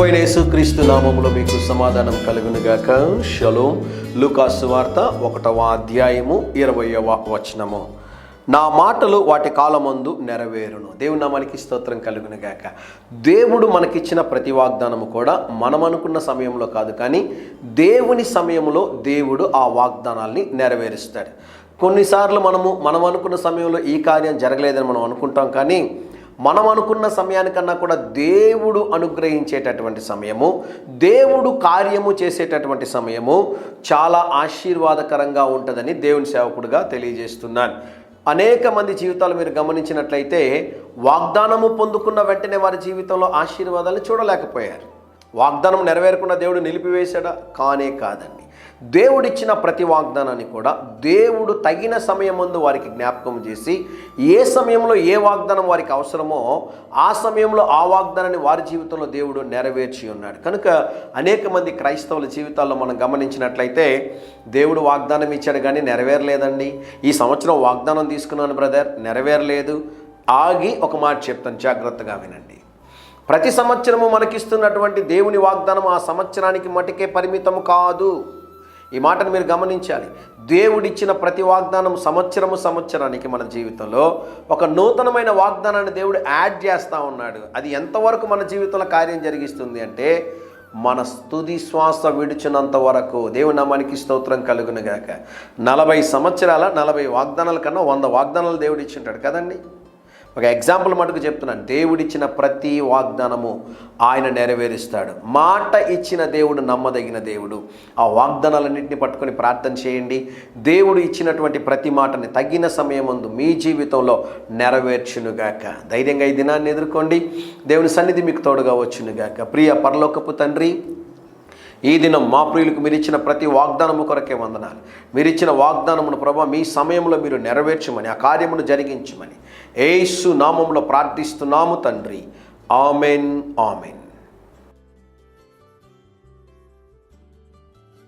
ప్రభువైన యేసుక్రీస్తు నామములో మీకు సమాధానం కలుగునుగాక. షలోం. లూకా సువార్త 1వ అధ్యాయము 20వ వచనము. నా మాటలు వాటి కాలమందు నెరవేరును. దేవుని నామానికి స్తోత్రం కలుగునుగాక. దేవుడు మనకిచ్చిన ప్రతి వాగ్దానము కూడా మనం అనుకున్న సమయంలో కాదు, కానీ దేవుని సమయంలో దేవుడు ఆ వాగ్దానాల్ని నెరవేరుస్తాడు. కొన్నిసార్లు మనం అనుకున్న సమయంలో ఈ కార్యం జరగలేదని మనం అనుకుంటాం, కానీ మనం అనుకున్న సమయానికన్నా కూడా దేవుడు అనుగ్రహించేటటువంటి సమయము, దేవుడు కార్యము చేసేటటువంటి సమయము చాలా ఆశీర్వాదకరంగా ఉంటుందని దేవుని సేవకుడిగా తెలియజేస్తున్నాను. అనేక మంది జీవితాలు మీరు గమనించినట్లయితే వాగ్దానము పొందుకున్న వెంటనే వారి జీవితంలో ఆశీర్వాదాలు చూడలేకపోయారు. వాగ్దానం నెరవేరకుండా దేవుడు నిలిపివేశాడా? కానే కాదండి. దేవుడిచ్చిన ప్రతి వాగ్దానాన్ని కూడా దేవుడు తగిన సమయం ముందు వారికి జ్ఞాపకం చేసి, ఏ సమయంలో ఏ వాగ్దానం వారికి అవసరమో ఆ సమయంలో ఆ వాగ్దానాన్ని వారి జీవితంలో దేవుడు నెరవేర్చి ఉన్నాడు. కనుక అనేక మంది క్రైస్తవుల జీవితాల్లో మనం గమనించినట్లయితే దేవుడు వాగ్దానం ఇచ్చాడు కానీ నెరవేరలేదండి. ఈ సంవత్సరం వాగ్దానం తీసుకున్నాను బ్రదర్, నెరవేరలేదు. ఆగి ఒక మాట చెప్తాను, జాగ్రత్తగా వినండి. ప్రతి సంవత్సరము మనకిస్తున్నటువంటి దేవుని వాగ్దానం ఆ సంవత్సరానికి మటుకే పరిమితం కాదు. ఈ మాటను మీరు గమనించాలి. దేవుడిచ్చిన ప్రతి వాగ్దానం సంవత్సరానికి మన జీవితంలో ఒక నూతనమైన వాగ్దానాన్ని దేవుడు యాడ్ చేస్తూ ఉన్నాడు. అది ఎంతవరకు మన జీవితంలో కార్యం జరిగిస్తుంది అంటే మన స్తుది శ్వాస విడిచినంత వరకు. దేవుని నామానికి స్తోత్రం కలుగునుగాక. 40 సంవత్సరాల 40 వాగ్దానాల కన్నా 100 వాగ్దానాలు దేవుడు ఇచ్చింటాడు కదండి. ఒక ఎగ్జాంపుల్ మటుకు చెప్తున్నాను. దేవుడిచ్చిన ప్రతి వాగ్దానము ఆయన నెరవేరుస్తాడు. మాట ఇచ్చిన దేవుడు నమ్మదగిన దేవుడు. ఆ వాగ్దానాలన్నింటినీ పట్టుకొని ప్రార్థన చేయండి. దేవుడు ఇచ్చినటువంటి ప్రతి మాటని తగిన సమయం ముందు మీ జీవితంలో నెరవేర్చునుగాక. ధైర్యంగా ఈ దినాన్ని ఎదుర్కోండి. దేవుని సన్నిధి మీకు తోడుగా వచ్చునుగాక. ప్రియ పరలోకపు తండ్రి, ఈ దినం మా ప్రియులకు మీరు ఇచ్చిన ప్రతి వాగ్దానము కొరకే వందనాలు. మీరు ఇచ్చిన వాగ్దానమును ప్రభా మీ సమయంలో మీరు నెరవేర్చమని, ఆ కార్యమును జరిగించమని యేసు నామములో ప్రార్థిస్తున్నాము తండ్రి. Amen, amen.